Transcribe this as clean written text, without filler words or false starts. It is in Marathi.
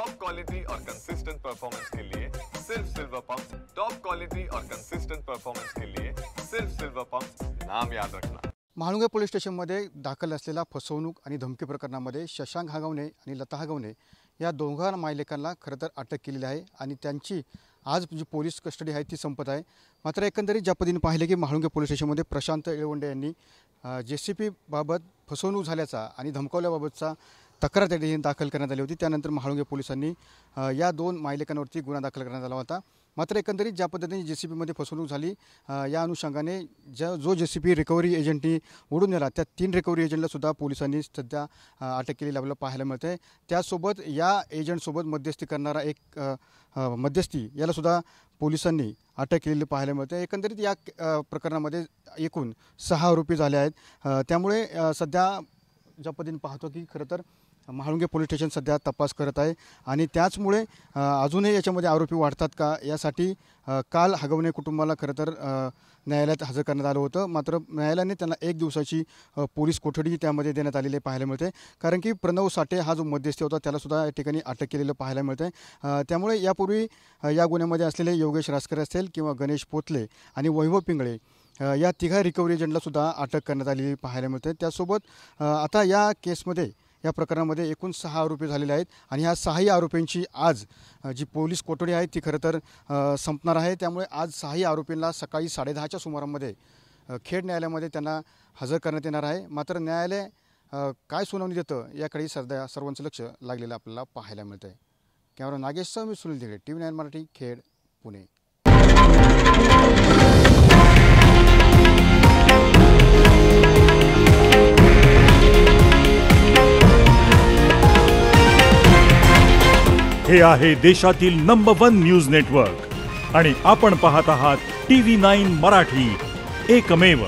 टॉप क्वालिटी और कंसिस्टेंट परफॉर्मेंस के लिए सिर्फ सिल्वर पंप। टॉप क्वालिटी और कंसिस्टेंट परफॉर्मेंस के लिए सिर्फ सिल्वर पंप, नाम याद रखना। महाळुंगे पोलीस स्टेशनमध्ये दाखल असलेल्या फसवणूक आणि धमकी प्रकरणामध्ये शशांक हागवणे आणि लता हागवणे या दोघांना मायलेकांना खरं तर अटक केलेली आहे आणि त्यांची आज जी पोलीस कस्टडी आहे ती संपत आहे। मात्र एकंदरीत ज्या पद्धतीने पाहिले की महाळुंगे पोलीस स्टेशनमध्ये प्रशांत येळवंडे यांनी JCP बाबत फसवणूक झाल्याचा आणि धमकावल्याबाबतचा तक्रार त्या ठिकाणी दाखल करण्यात आली होती। त्यानंतर महाळुंगे पोलिसांनी या दोन मायलेकांवरती गुन्हा दाखल करण्यात आला होता। मात्र एकंदरीत ज्या पद्धतीने JCP मध्ये फसवणूक झाली या अनुषंगाने जो JCP रिकव्हरी एजंटनी उडून नेला त्या 3 रिकव्हरी एजंटला सुद्धा पोलिसांनी सध्या अटक केलेली आपल्याला पाहायला मिळते। त्यासोबत या एजंटसोबत मध्यस्थी करणारा एक मध्यस्थी याला सुद्धा पोलिसांनी अटक केलेली पाहायला मिळते। एकंदरीत या प्रकरणामध्ये एकूण 6 आरोपी झाले आहेत। त्यामुळे सध्या ज्या पद्धतीने पाहतो की खरं तर महाळुंगे पोलीस स्टेशन सध्या तपास करत आहे आणि त्याचमुळे अजूनही याच्यामध्ये आरोपी वाढतात का यासाठी काल हागवणे कुटुंबाला खरं तर न्यायालयात हजर करण्यात आलं होतं। मात्र न्यायालयाने त्यांना 1 दिवसाची पोलीस कोठडी त्यामध्ये देण्यात आलेली पाहायला मिळते, कारण की प्रणव साठे हा जो मध्यस्थी होता त्याला सुद्धा या ठिकाणी अटक केलेलं पाहायला मिळते। त्यामुळे यापूर्वी या गुन्ह्यामध्ये असलेले योगेश रासकर असेल किंवा गणेश पोतले आणि वैभव पिंगळे या 3 रिकव्हरी एजंटला सुद्धा अटक करण्यात आलेली पाहायला मिळते। त्यासोबत आता या केसमध्ये या प्रकरणामध्ये एकूण 6 आरोपी झालेले आहेत आणि ह्या 6 आरोपींची आज जी पोलीस कोठडी आहे ती खरं तर संपणार आहे। त्यामुळे आज 6 आरोपींना सकाळी 10:30च्या सुमारामध्ये खेड न्यायालयामध्ये त्यांना हजर करण्यात येणार आहे। मात्र न्यायालय काय सुनावणी देतं याकडे सध्या सर्वांचं लक्ष लागलेलं आपल्याला पाहायला मिळतं आहे। कॅमेरा नागेशसह मी सुनील धिरे, TV9 मराठी, खेड, पुणे। हे आहे देशातील नंबर 1 न्यूज नेटवर्क आणि आपण पाहत आहात TV9 मराठी, एकमेव।